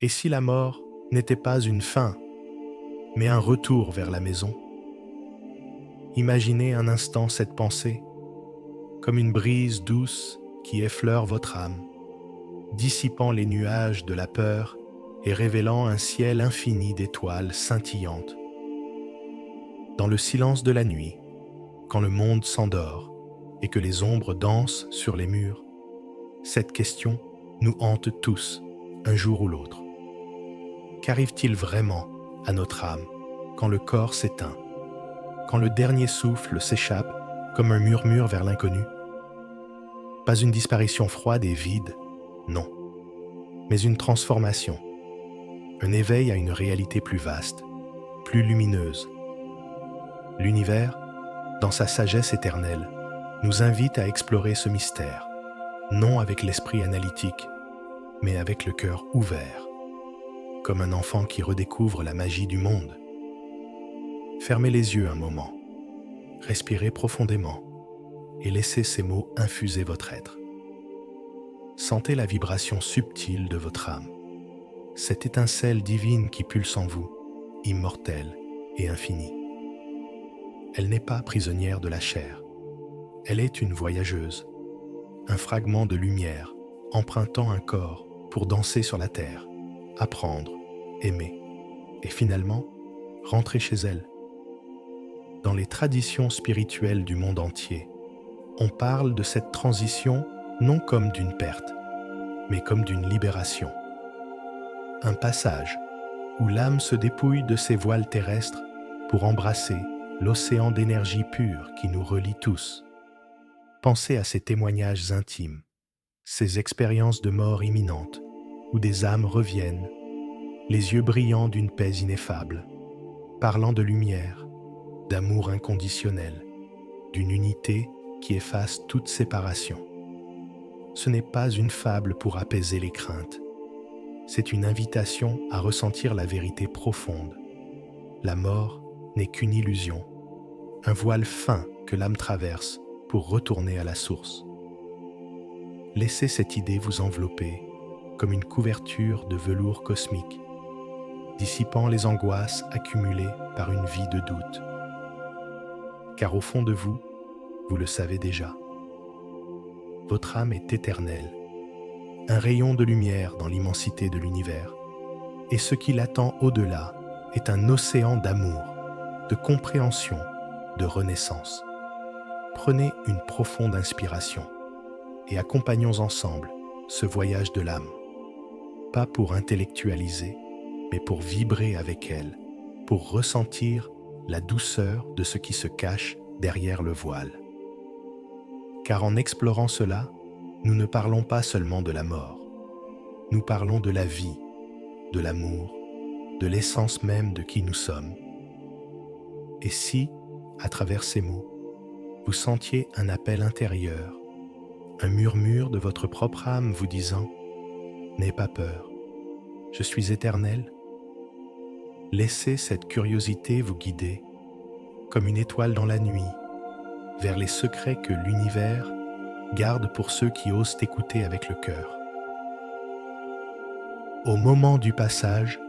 Et si la mort n'était pas une fin, mais un retour vers la maison? Imaginez un instant cette pensée, comme une brise douce qui effleure votre âme, dissipant les nuages de la peur et révélant un ciel infini d'étoiles scintillantes. Dans le silence de la nuit, quand le monde s'endort et que les ombres dansent sur les murs, cette question nous hante tous, un jour ou l'autre. Qu'arrive-t-il vraiment à notre âme quand le corps s'éteint, quand le dernier souffle s'échappe comme un murmure vers l'inconnu? Pas une disparition froide et vide, non, mais une transformation, un éveil à une réalité plus vaste, plus lumineuse. L'univers, dans sa sagesse éternelle, nous invite à explorer ce mystère, non avec l'esprit analytique, mais avec le cœur ouvert, comme un enfant qui redécouvre la magie du monde. Fermez les yeux un moment, respirez profondément et laissez ces mots infuser votre être. Sentez la vibration subtile de votre âme, cette étincelle divine qui pulse en vous, immortelle et infinie. Elle n'est pas prisonnière de la chair, elle est une voyageuse, un fragment de lumière empruntant un corps pour danser sur la terre, apprendre, aimer et finalement rentrer chez elle. Dans les traditions spirituelles du monde entier, on parle de cette transition non comme d'une perte, mais comme d'une libération. Un passage où l'âme se dépouille de ses voiles terrestres pour embrasser l'océan d'énergie pure qui nous relie tous. Pensez à ces témoignages intimes, ces expériences de mort imminente, où des âmes reviennent, les yeux brillants d'une paix ineffable, parlant de lumière, d'amour inconditionnel, d'une unité qui efface toute séparation. Ce n'est pas une fable pour apaiser les craintes, c'est une invitation à ressentir la vérité profonde. La mort n'est qu'une illusion, un voile fin que l'âme traverse pour retourner à la source. Laissez cette idée vous envelopper comme une couverture de velours cosmique, dissipant les angoisses accumulées par une vie de doute. Car au fond de vous, vous le savez déjà, votre âme est éternelle, un rayon de lumière dans l'immensité de l'univers, et ce qui l'attend au-delà est un océan d'amour, de compréhension, de renaissance. Prenez une profonde inspiration et accompagnons ensemble ce voyage de l'âme, pas pour intellectualiser, mais pour vibrer avec elle, pour ressentir la douceur de ce qui se cache derrière le voile. Car en explorant cela, nous ne parlons pas seulement de la mort, nous parlons de la vie, de l'amour, de l'essence même de qui nous sommes. Et si, à travers ces mots, vous sentiez un appel intérieur, un murmure de votre propre âme vous disant « N'aie pas peur, je suis éternel », laissez cette curiosité vous guider, comme une étoile dans la nuit, vers les secrets que l'univers garde pour ceux qui osent écouter avec le cœur. Au moment du passage,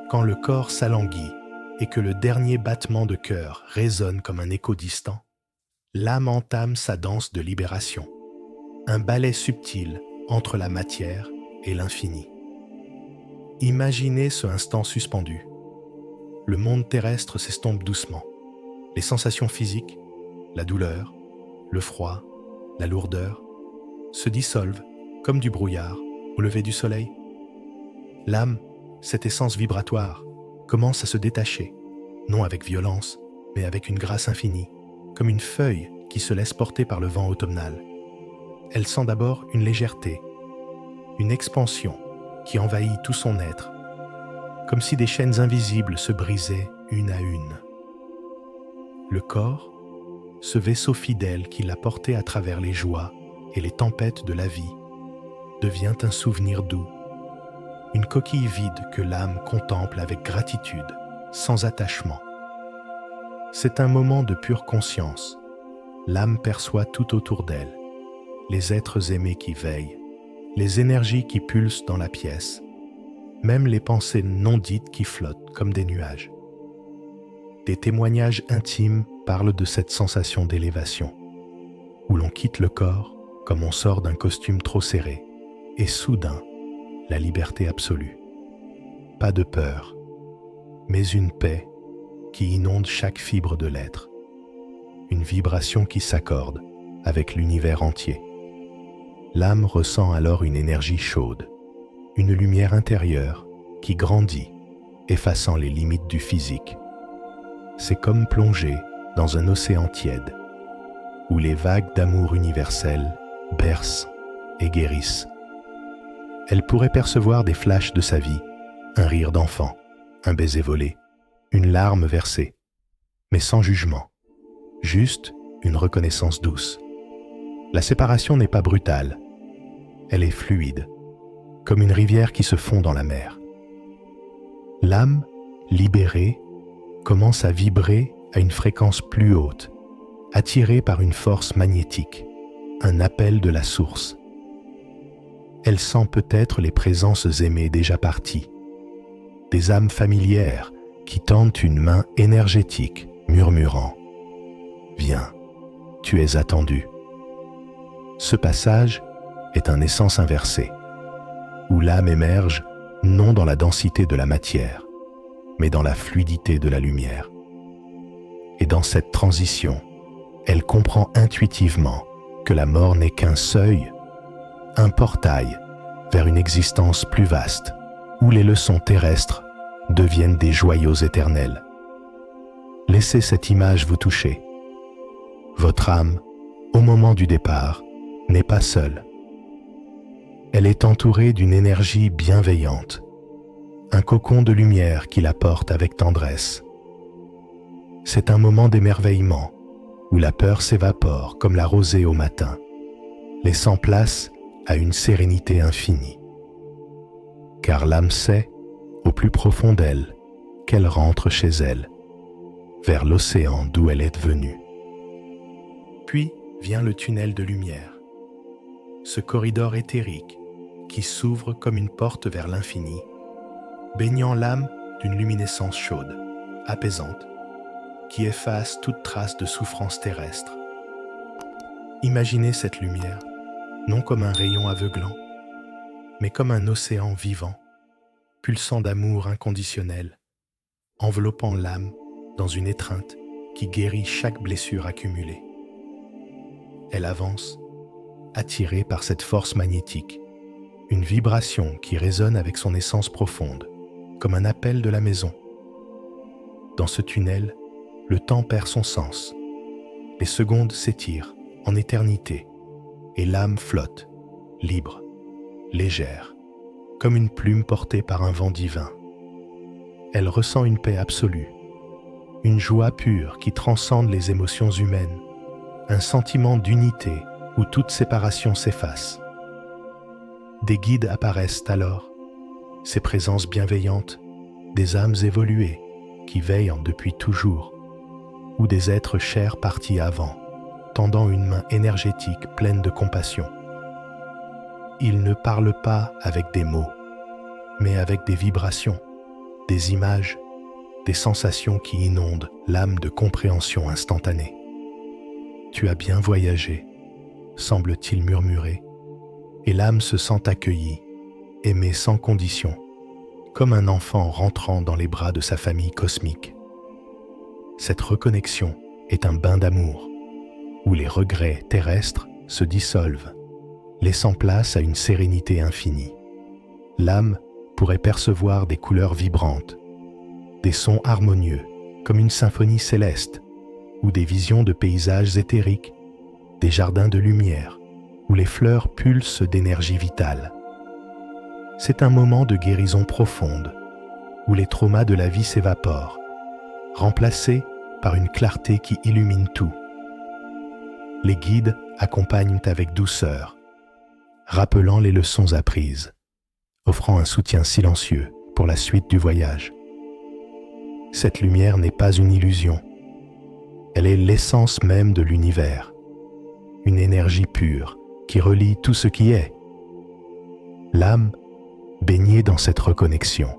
quand le corps s'alanguit et que le dernier battement de cœur résonne comme un écho distant, l'âme entame sa danse de libération, un ballet subtil entre la matière et l'infini. Imaginez ce instant suspendu. Le monde terrestre s'estompe doucement. Les sensations physiques, la douleur, le froid, la lourdeur, se dissolvent comme du brouillard au lever du soleil. L'âme, cette essence vibratoire, commence à se détacher, non avec violence, mais avec une grâce infinie, comme une feuille qui se laisse porter par le vent automnal. Elle sent d'abord une légèreté, une expansion qui envahit tout son être, comme si des chaînes invisibles se brisaient une à une. Le corps, ce vaisseau fidèle qui l'a porté à travers les joies et les tempêtes de la vie, devient un souvenir doux, une coquille vide que l'âme contemple avec gratitude, sans attachement. C'est un moment de pure conscience. L'âme perçoit tout autour d'elle, les êtres aimés qui veillent, les énergies qui pulsent dans la pièce, même les pensées non dites qui flottent comme des nuages. Des témoignages intimes parlent de cette sensation d'élévation, où l'on quitte le corps comme on sort d'un costume trop serré, et soudain, la liberté absolue. Pas de peur, mais une paix qui inonde chaque fibre de l'être, une vibration qui s'accorde avec l'univers entier. L'âme ressent alors une énergie chaude, une lumière intérieure qui grandit, effaçant les limites du physique. C'est comme plonger dans un océan tiède, où les vagues d'amour universel bercent et guérissent. Elle pourrait percevoir des flashs de sa vie, un rire d'enfant, un baiser volé, une larme versée, mais sans jugement, juste une reconnaissance douce. La séparation n'est pas brutale, elle est fluide, comme une rivière qui se fond dans la mer. L'âme, libérée, commence à vibrer à une fréquence plus haute, attirée par une force magnétique, un appel de la source. Elle sent peut-être les présences aimées déjà parties, des âmes familières qui tendent une main énergétique, murmurant « Viens, tu es attendu ». Ce passage est un essence inversé, où l'âme émerge non dans la densité de la matière, mais dans la fluidité de la lumière. Et dans cette transition, elle comprend intuitivement que la mort n'est qu'un seuil, un portail vers une existence plus vaste, où les leçons terrestres deviennent des joyaux éternels. Laissez cette image vous toucher. Votre âme, au moment du départ, n'est pas seule. Elle est entourée d'une énergie bienveillante, un cocon de lumière qui la porte avec tendresse. C'est un moment d'émerveillement où la peur s'évapore comme la rosée au matin, laissant place à une sérénité infinie. Car l'âme sait, au plus profond d'elle, qu'elle rentre chez elle, vers l'océan d'où elle est venue. Puis vient le tunnel de lumière, ce corridor éthérique qui s'ouvre comme une porte vers l'infini, baignant l'âme d'une luminescence chaude, apaisante, qui efface toute trace de souffrance terrestre. Imaginez cette lumière, non comme un rayon aveuglant, mais comme un océan vivant, pulsant d'amour inconditionnel, enveloppant l'âme dans une étreinte qui guérit chaque blessure accumulée. Elle avance, attirée par cette force magnétique, une vibration qui résonne avec son essence profonde, comme un appel de la maison. Dans ce tunnel, le temps perd son sens. Les secondes s'étirent en éternité et l'âme flotte, libre, légère, comme une plume portée par un vent divin. Elle ressent une paix absolue, une joie pure qui transcende les émotions humaines, un sentiment d'unité où toute séparation s'efface. Des guides apparaissent alors, ces présences bienveillantes, des âmes évoluées qui veillent depuis toujours, ou des êtres chers partis avant, tendant une main énergétique pleine de compassion. Ils ne parlent pas avec des mots, mais avec des vibrations, des images, des sensations qui inondent l'âme de compréhension instantanée. « Tu as bien voyagé », semble-t-il murmurer, et l'âme se sent accueillie, aimée sans condition, comme un enfant rentrant dans les bras de sa famille cosmique. Cette reconnexion est un bain d'amour, où les regrets terrestres se dissolvent, laissant place à une sérénité infinie. L'âme pourrait percevoir des couleurs vibrantes, des sons harmonieux, comme une symphonie céleste, ou des visions de paysages éthériques, des jardins de lumière, où les fleurs pulsent d'énergie vitale. C'est un moment de guérison profonde, où les traumas de la vie s'évaporent, remplacés par une clarté qui illumine tout. Les guides accompagnent avec douceur, rappelant les leçons apprises, offrant un soutien silencieux pour la suite du voyage. Cette lumière n'est pas une illusion, elle est l'essence même de l'univers, une énergie pure qui relie tout ce qui est. L'âme, baigné dans cette reconnexion,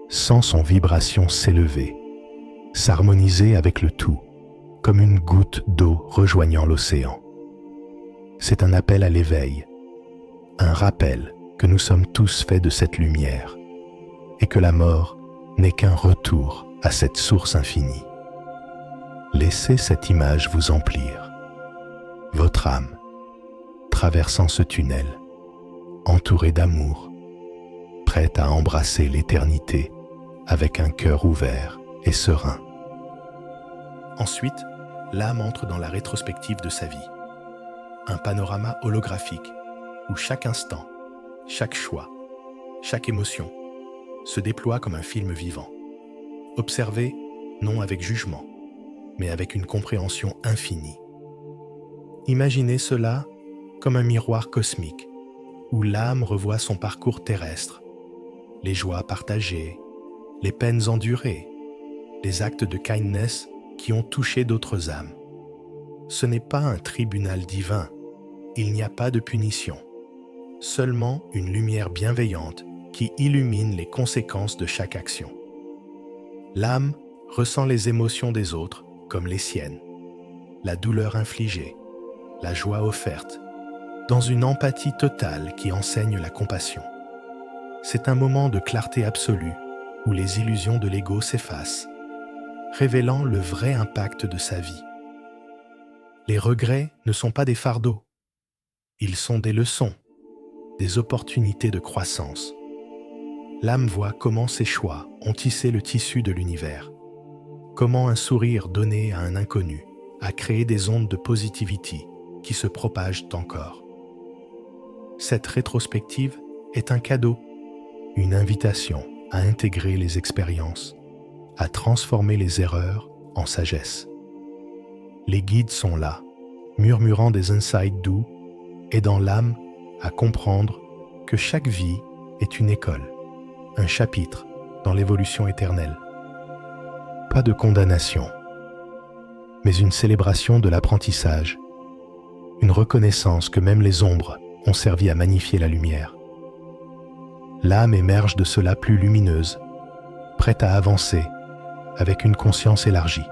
sent son vibration s'élever, s'harmoniser avec le tout, comme une goutte d'eau rejoignant l'océan. C'est un appel à l'éveil, un rappel que nous sommes tous faits de cette lumière et que la mort n'est qu'un retour à cette source infinie. Laissez cette image vous emplir, votre âme, traversant ce tunnel, entourée d'amour, prête à embrasser l'éternité avec un cœur ouvert et serein. Ensuite, l'âme entre dans la rétrospective de sa vie, un panorama holographique où chaque instant, chaque choix, chaque émotion se déploie comme un film vivant. Observez non avec jugement, mais avec une compréhension infinie. Imaginez cela comme un miroir cosmique où l'âme revoit son parcours terrestre, les joies partagées, les peines endurées, les actes de kindness qui ont touché d'autres âmes. Ce n'est pas un tribunal divin, il n'y a pas de punition, seulement une lumière bienveillante qui illumine les conséquences de chaque action. L'âme ressent les émotions des autres comme les siennes, la douleur infligée, la joie offerte, dans une empathie totale qui enseigne la compassion. C'est un moment de clarté absolue où les illusions de l'ego s'effacent, révélant le vrai impact de sa vie. Les regrets ne sont pas des fardeaux, ils sont des leçons, des opportunités de croissance. L'âme voit comment ses choix ont tissé le tissu de l'univers, comment un sourire donné à un inconnu a créé des ondes de positivity qui se propagent encore. Cette rétrospective est un cadeau, une invitation à intégrer les expériences, à transformer les erreurs en sagesse. Les guides sont là, murmurant des insights doux, aidant l'âme à comprendre que chaque vie est une école, un chapitre dans l'évolution éternelle. Pas de condamnation, mais une célébration de l'apprentissage, une reconnaissance que même les ombres ont servi à magnifier la lumière. L'âme émerge de cela plus lumineuse, prête à avancer avec une conscience élargie.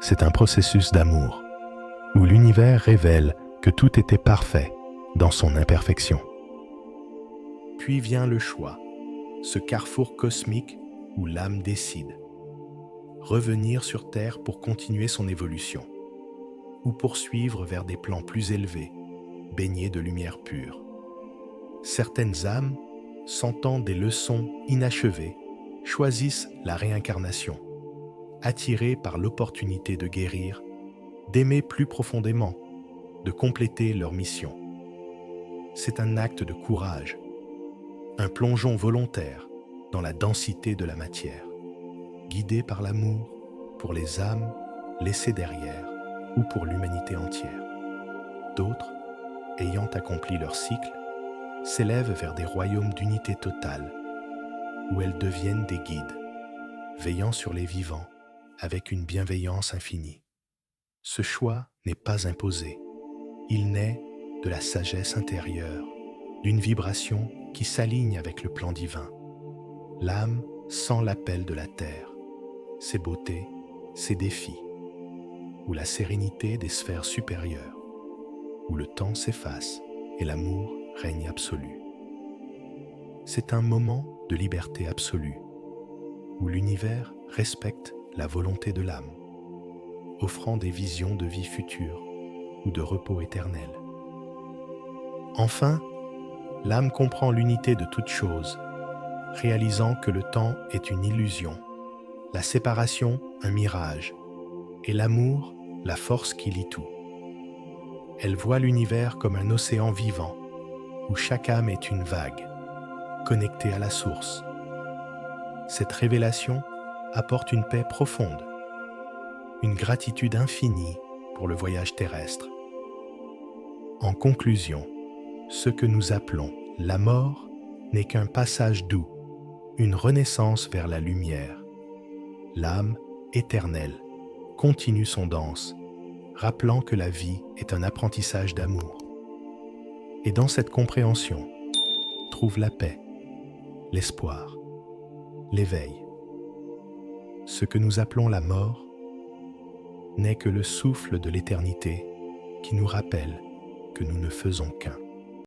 C'est un processus d'amour, où l'univers révèle que tout était parfait dans son imperfection. Puis vient le choix, ce carrefour cosmique où l'âme décide. Revenir sur Terre pour continuer son évolution, ou poursuivre vers des plans plus élevés, baignés de lumière pure. Certaines âmes, sentant des leçons inachevées, choisissent la réincarnation, attirées par l'opportunité de guérir, d'aimer plus profondément, de compléter leur mission. C'est un acte de courage, un plongeon volontaire dans la densité de la matière, guidé par l'amour pour les âmes laissées derrière ou pour l'humanité entière. D'autres, ayant accompli leur cycle, s'élèvent vers des royaumes d'unité totale, où elles deviennent des guides, veillant sur les vivants avec une bienveillance infinie. Ce choix n'est pas imposé, il naît de la sagesse intérieure, d'une vibration qui s'aligne avec le plan divin. L'âme sent l'appel de la terre, ses beautés, ses défis, ou la sérénité des sphères supérieures, où le temps s'efface et l'amour règne absolu. C'est un moment de liberté absolue, où l'univers respecte la volonté de l'âme, offrant des visions de vie future ou de repos éternel. Enfin, l'âme comprend l'unité de toute chose, réalisant que le temps est une illusion, la séparation un mirage, et l'amour la force qui lie tout. Elle voit l'univers comme un océan vivant, où chaque âme est une vague, connectée à la source. Cette révélation apporte une paix profonde, une gratitude infinie pour le voyage terrestre. En conclusion, ce que nous appelons la mort n'est qu'un passage doux, une renaissance vers la lumière. L'âme éternelle continue son danse, rappelant que la vie est un apprentissage d'amour. Et dans cette compréhension, trouve la paix, l'espoir, l'éveil. Ce que nous appelons la mort n'est que le souffle de l'éternité qui nous rappelle que nous ne faisons qu'un.